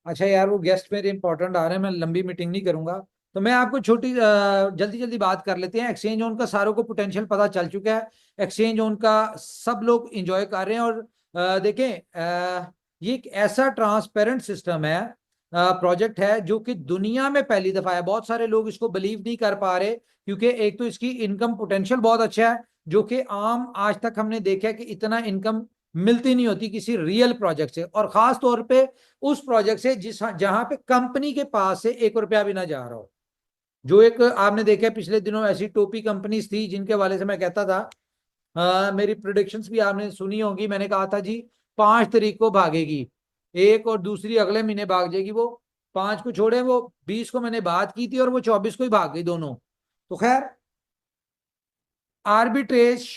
अच्छा यार, वो गेस्ट मेरे इंपॉर्टेंट आ रहे हैं, मैं लंबी मीटिंग नहीं करूंगा। तो मैं आपको छोटी जल्दी जल्दी बात कर लेते हैं। एक्सचेंज ऑन का सारों को पोटेंशियल पता चल चुका है। एक्सचेंज ऑन का सब लोग इंजॉय कर रहे हैं। और देखें, ये एक ऐसा ट्रांसपेरेंट सिस्टम है, प्रोजेक्ट है जो कि दुनिया में पहली दफा है। बहुत सारे लोग इसको बिलीव नहीं कर पा रहे, क्योंकि एक तो इसकी इनकम पोटेंशियल बहुत अच्छा है, जो कि आम आज तक हमने देखा है कि इतना इनकम मिलती नहीं होती किसी रियल प्रोजेक्ट से, और खास तौर पे उस प्रोजेक्ट से जिस जहां पे कंपनी के पास से 1 रुपया भी ना जा रहा हो। जो एक आपने देखा पिछले दिनों ऐसी टोपी कंपनीज थी जिनके वाले से मैं कहता था, मेरी प्रिडिक्शंस भी आपने सुनी होगी। मैंने कहा था जी 5 तारीख को भागेगी एक, और दूसरी अगले महीने भाग जाएगी। वो 5 को छोड़े, वो 20 को मैंने बात की थी और वो 24 को ही भाग गई दोनों। तो खैर, आर्बिट्रेज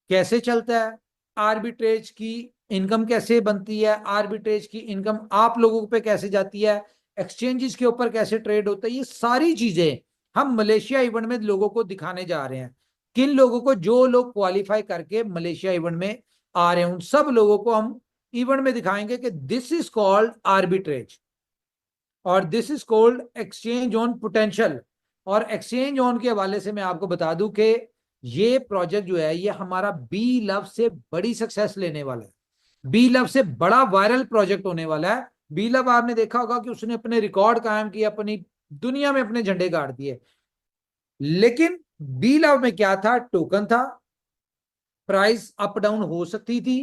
कैसे चलता है, आर्बिट्रेज की इनकम कैसे बनती है, आर्बिट्रेज की इनकम आप लोगों पे कैसे जाती है, एक्सचेंजेस के ऊपर कैसे ट्रेड होता है, ये सारी चीजें हम मलेशिया इवेंट में लोगों को दिखाने जा रहे हैं। किन लोगों को, जो लोग क्वालिफाई करके मलेशिया इवेंट में आ रहे हैं, उन सब लोगों को हम इवेंट में दिखाएंगे कि दिस इज कॉल्ड आर्बिट्रेज और this is called exchange on potential. और एक्सचेंज ऑन के हवाले से मैं आपको बता दूं कि ये प्रोजेक्ट जो है, ये हमारा बी लव से बड़ी सक्सेस लेने वाला है। बी लव से बड़ा वायरल प्रोजेक्ट होने वाला है। बी लव आपने देखा होगा कि उसने अपने रिकॉर्ड कायम किए, अपनी दुनिया में अपने झंडे गाड़ दिए। लेकिन बी लव में क्या था? टोकन था, प्राइस अप डाउन हो सकती थी,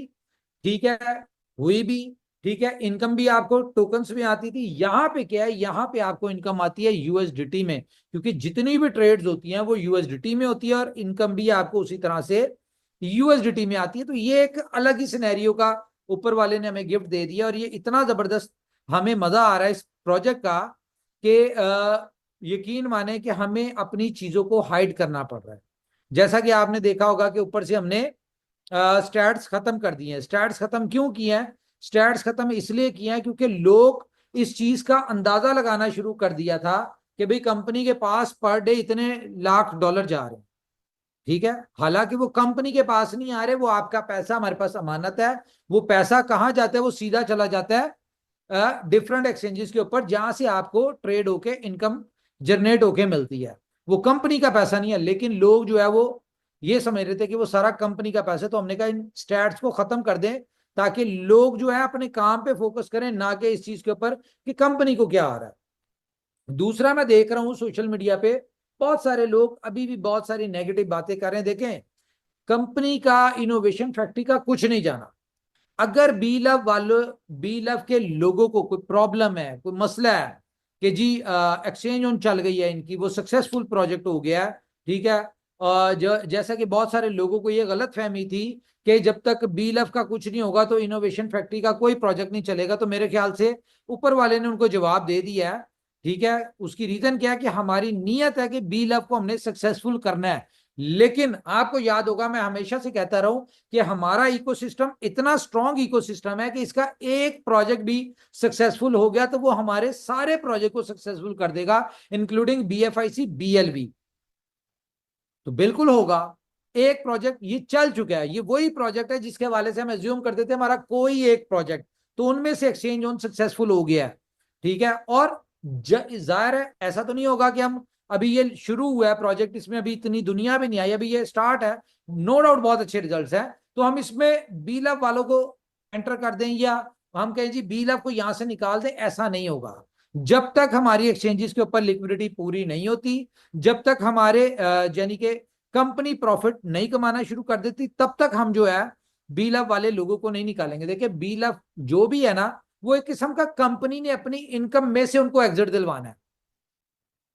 ठीक है, हुई भी, ठीक है। इनकम भी आपको टोकन्स में आती थी। यहां पे क्या है, यहां पे आपको इनकम आती है यूएसडीटी में, क्योंकि जितनी भी ट्रेड्स होती हैं वो यूएसडीटी में होती है, और इनकम भी आपको उसी तरह से यूएसडीटी में आती है। तो ये एक अलग ही सिनेरियो का ऊपर वाले ने हमें गिफ्ट दे दिया, और ये इतना जबरदस्त हमें मजा आ रहा है इस प्रोजेक्ट का कि यकीन माने कि हमें अपनी चीजों को हाइड करना पड़ रहा है। जैसा कि आपने देखा होगा कि ऊपर से हमने स्टैट्स खत्म कर दिए हैं। स्टैट्स खत्म क्यों किए हैं? स्टैट्स खत्म इसलिए किए हैं क्योंकि लोग इस चीज का अंदाजा लगाना शुरू कर दिया था कि भाई कंपनी के पास पर डे इतने लाख डॉलर जा रहे हैं, ठीक है। हालांकि वो कंपनी के पास नहीं आ रहे, वो आपका पैसा हमारे पास अमानत है। वो पैसा कहाँ जाता है? वो सीधा चला जाता है डिफरेंट एक्सचेंजेस के ऊपर, जहां से आपको ट्रेड होके इनकम जनरेट होके मिलती है। वो कंपनी का पैसा नहीं है। लेकिन लोग जो है वो ये समझ रहे थे कि वो सारा कंपनी का पैसा है। तो हमने कहा इन स्टैट्स को खत्म कर दें, ताकि लोग जो है अपने काम पे फोकस करें, ना कि इस चीज के ऊपर कि कंपनी को क्या आ रहा है। दूसरा, मैं देख रहा हूं सोशल मीडिया पे बहुत सारे लोग अभी भी बहुत सारी नेगेटिव बातें कर रहे हैं। देखें, कंपनी का, इनोवेशन फैक्ट्री का कुछ नहीं जाना। अगर बी लव वालों, बी लव के लोगों को कोई प्रॉब्लम है, कोई मसला है कि जी एक्सचेंज ऑन चल गई है इनकी, वो सक्सेसफुल प्रोजेक्ट हो गया है, ठीक है। जैसा कि बहुत सारे लोगों को ये गलत फहमी थी कि जब तक बी लव का कुछ नहीं होगा तो इनोवेशन फैक्ट्री का कोई प्रोजेक्ट नहीं चलेगा, तो मेरे ख्याल से ऊपर वाले ने उनको जवाब दे दिया है, ठीक है। उसकी रीजन क्या है कि हमारी नीयत है कि बी लव को हमने सक्सेसफुल करना है। लेकिन आपको याद होगा, मैं हमेशा से कहता रहा हूं कि हमारा इकोसिस्टम इतना स्ट्रॉन्ग इकोसिस्टम है कि इसका एक प्रोजेक्ट भी सक्सेसफुल हो गया तो वो हमारे सारे प्रोजेक्ट को सक्सेसफुल कर देगा, इंक्लूडिंग बीएफआईसी बीएलवी। तो बिल्कुल होगा। एक प्रोजेक्ट ये चल चुका है, ये वही प्रोजेक्ट है जिसके हवाले से हम एज्यूम करते थे हमारा कोई एक प्रोजेक्ट, तो उनमें से एक्सचेंज ऑन सक्सेसफुल हो गया है, ठीक है। और जाहिर है ऐसा तो नहीं होगा कि हम, अभी ये शुरू हुआ है प्रोजेक्ट, इसमें अभी इतनी दुनिया भी नहीं आई, अभी ये स्टार्ट है। नो डाउट बहुत अच्छे रिजल्ट्स हैं, तो हम इसमें बी लव वालों को एंटर कर दें या हम कहें जी बी लव को यहां से निकाल दें, ऐसा नहीं होगा। जब तक हमारी एक्सचेंजेस के ऊपर लिक्विडिटी पूरी नहीं होती, जब तक हमारे यानी कि कंपनी प्रॉफिट नहीं कमाना शुरू कर देती, तब तक हम जो है बी लव वाले लोगों को नहीं निकालेंगे। देखिए, बी लव जो भी है ना, वो एक किस्म का कंपनी ने अपनी इनकम में से उनको एग्जिट दिलवाना है।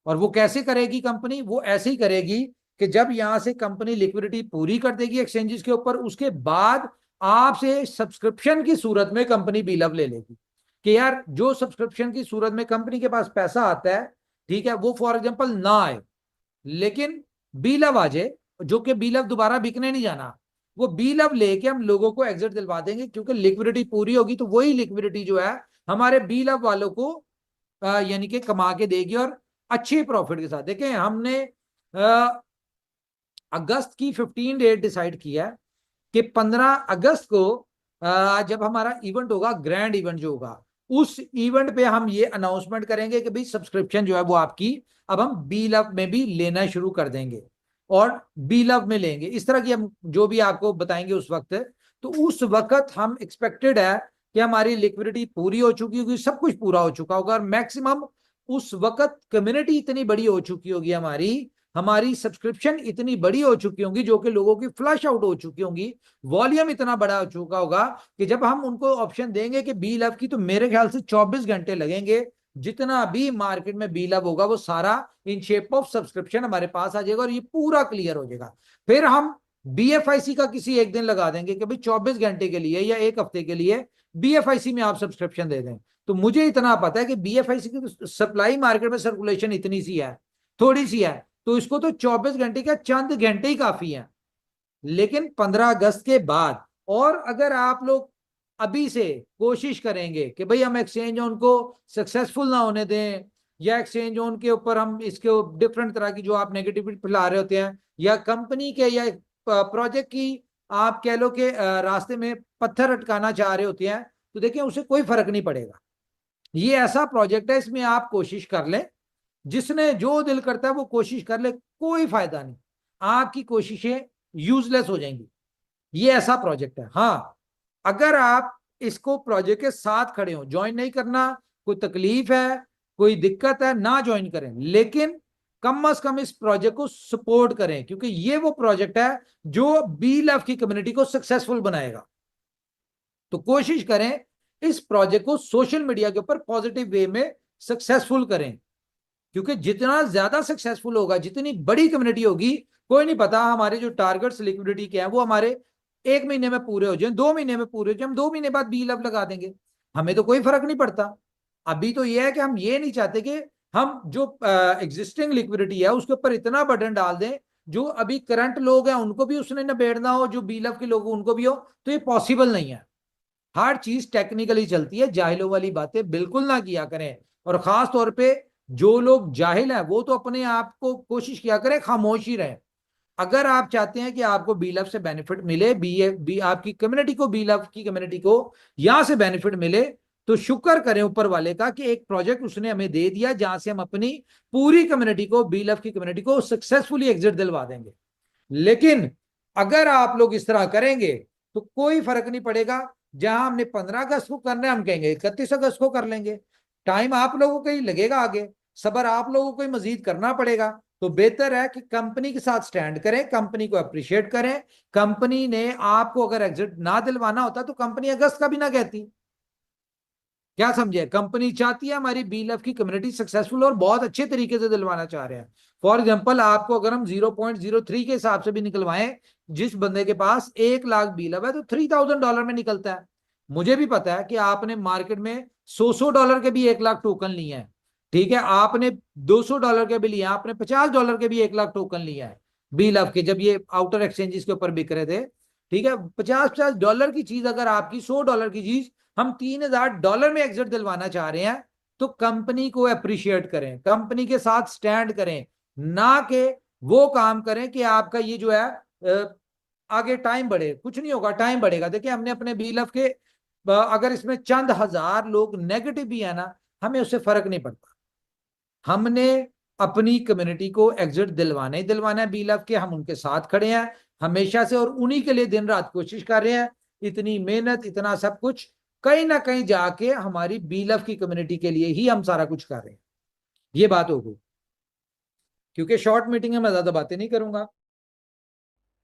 और वो कैसे करेगी कंपनी? वो ऐसे ही करेगी कि जब यहां से कंपनी लिक्विडिटी पूरी कर देगी एक्सचेंजेस के ऊपर, उसके बाद आपसे सब्सक्रिप्शन की सूरत में कंपनी बी लव ले लेगी कि यार जो सब्सक्रिप्शन की सूरत में कंपनी के पास पैसा आता है, ठीक है, वो फॉर एग्जांपल ना आए, लेकिन बी लव आ जाए, जो कि बी लव दोबारा बिकने नहीं जाना, वो बी लव लेके हम लोगों को एग्जिट दिलवा देंगे, क्योंकि लिक्विडिटी पूरी होगी तो वही लिक्विडिटी जो है हमारे बी लव वालों को यानी कि कमा के देगी, और अच्छे प्रॉफिट के साथ। देखें, हमने अगस्त की 15 डेट डिसाइड किया है कि 15 अगस्त को जब हमारा इवेंट होगा, ग्रैंड इवेंट जो होगा, उस इवेंट पे हम ये अनाउंसमेंट करेंगे कि भाई सब्सक्रिप्शन जो है वो आपकी अब हम बी लव में भी लेना शुरू कर देंगे और बी लव में लेंगे। इस तरह की हम जो भी आपको बताएंगे उस वक्त, तो उस वक्त हम एक्सपेक्टेड है कि हमारी लिक्विडिटी पूरी हो चुकी होगी, सब कुछ पूरा हो चुका होगा और मैक्सिमम उस वक्त कम्युनिटी इतनी बड़ी हो चुकी होगी, हमारी हमारी सब्सक्रिप्शन इतनी बड़ी हो चुकी होंगी, जो कि लोगों की फ्लश आउट हो चुकी होंगी, वॉल्यूम इतना बड़ा हो चुका होगा कि जब हम उनको ऑप्शन देंगे कि बी लव की, तो मेरे ख्याल से 24 घंटे लगेंगे, जितना भी मार्केट में बी लव होगा वो सारा इन शेप ऑफ सब्सक्रिप्शन हमारे पास आ जाएगा और ये पूरा क्लियर हो जाएगा। फिर हम बीएफआईसी का किसी एक दिन लगा देंगे कि भाई 24 घंटे के लिए या एक हफ्ते के लिए बीएफआईसी में आप सब्सक्रिप्शन दे दें। तो मुझे इतना पता है कि बीएफआईसी की सप्लाई मार्केट में सर्कुलेशन इतनी सी है, थोड़ी सी है, तो इसको तो 24 घंटे का चंद घंटे ही काफी है। लेकिन 15 अगस्त के बाद, और अगर आप लोग अभी से कोशिश करेंगे कि भाई हम एक्सचेंज जोन को सक्सेसफुल ना होने दें, या एक्सचेंज जोन के ऊपर हम इसके डिफरेंट तरह की जो आप नेगेटिविटी फैला रहे होते हैं, या कंपनी के या प्रोजेक्ट की आप कह लो कि रास्ते में पत्थर अटकाना चाह रहे होते हैं, तो देखिए उससे कोई फर्क नहीं पड़ेगा। ये ऐसा प्रोजेक्ट है, इसमें आप कोशिश कर लें, जिसने जो दिल करता है वो कोशिश कर ले, कोई फायदा नहीं, आपकी कोशिशें यूजलेस हो जाएंगी। ये ऐसा प्रोजेक्ट है। हाँ, अगर आप इसको प्रोजेक्ट के साथ खड़े हो, ज्वाइन नहीं करना, कोई तकलीफ है, कोई दिक्कत है, ना ज्वाइन करें, लेकिन कम से कम इस प्रोजेक्ट को सपोर्ट करें, क्योंकि ये वो प्रोजेक्ट है जो बी लव की कम्युनिटी को सक्सेसफुल बनाएगा। तो कोशिश करें इस प्रोजेक्ट को सोशल मीडिया के ऊपर पॉजिटिव वे में सक्सेसफुल करें, क्योंकि जितना ज्यादा सक्सेसफुल होगा, जितनी बड़ी कम्युनिटी होगी, कोई नहीं पता हमारे जो टारगेट्स लिक्विडिटी के हैं वो हमारे 1 महीने में पूरे हो जाए, 2 महीने में पूरे हो जाए, हम 2 महीने बाद बी लव लगा देंगे, हमें तो कोई फर्क नहीं पड़ता। अभी तो ये है कि हम ये नहीं चाहते कि हम जो एग्जिस्टिंग लिक्विडिटी है उसके ऊपर इतना बर्डन डाल दें, जो अभी करंट लोग हैं उनको भी उसने निबेड़ना हो, जो बी लव के लोग उनको भी हो, तो ये पॉसिबल नहीं है। हर चीज टेक्निकली चलती है, जाहिलों वाली बातें बिल्कुल ना किया करें, और खास तौर पे जो लोग जाहिल हैं वो तो अपने आप को कोशिश किया करें खामोश ही रहे। अगर आप चाहते हैं कि आपको बी लव से बेनिफिट मिले, आपकी कम्युनिटी को, बी लव की कम्युनिटी को यहां से बेनिफिट मिले, तो शुक्र करें ऊपर वाले का कि एक प्रोजेक्ट उसने हमें दे दिया जहां से हम अपनी पूरी कम्युनिटी को, बी लव की कम्युनिटी को सक्सेसफुली एग्जिट दिलवा देंगे। लेकिन अगर आप लोग इस तरह करेंगे तो कोई फर्क नहीं पड़ेगा, जहां हमने 15 अगस्त को करना है हम कहेंगे 31 अगस्त को कर लेंगे, टाइम आप लोगों को ही लगेगा, आगे सबर आप लोगों को ही मजीद करना पड़ेगा। तो बेहतर है कि कंपनी के साथ स्टैंड करें, कंपनी को अप्रिशिएट करें। कंपनी ने आपको अगर एग्जिट ना दिलवाना होता तो कंपनी अगस्त का भी ना कहती। क्या समझे, कंपनी चाहती है हमारी बी लव की कम्युनिटी सक्सेसफुल और बहुत अच्छे तरीके से दिलवाना चाह रहे हैं। फॉर एग्जांपल, आपको अगर हम 0.03 के हिसाब से भी निकलवाएं, जिस बंदे के पास 1 लाख बी लव है तो $3000 में निकलता है। मुझे भी पता है कि आपने मार्केट में $100 के भी 1 लाख टोकन लिए हैं, ठीक है, आपने $200 के भी लिए, आपने $50 के भी 1 लाख टोकन लिया है बी लव के, जब ये आउटर एक्सचेंजेस के ऊपर बिक रहे थे, ठीक है। $50 की चीज अगर आपकी, $100 की चीज हम $3000 में एग्जिट दिलवाना चाह रहे हैं, तो कंपनी को अप्रिशिएट करें, कंपनी के साथ स्टैंड करें, ना कि वो काम करें कि आपका ये जो है आगे टाइम बढ़े। कुछ नहीं होगा, टाइम बढ़ेगा। देखिए हमने अपने बीलफ के अगर इसमें चंद हजार लोग नेगेटिव भी है ना, हमें उससे फर्क नहीं पड़ता। हमने अपनी कम्युनिटी को एग्जिट दिलवाना ही दिलवाना है बीलफ के, हम उनके साथ खड़े हैं हमेशा से, और उन्हीं के लिए दिन रात कोशिश कर रहे हैं। इतनी मेहनत, इतना सब कुछ कहीं ना कहीं जाके हमारी बीलफ की कम्युनिटी के लिए ही हम सारा कुछ कर रहे हैं। ये बात होगी, क्योंकि शॉर्ट मीटिंग में मैं ज्यादा बातें नहीं करूंगा।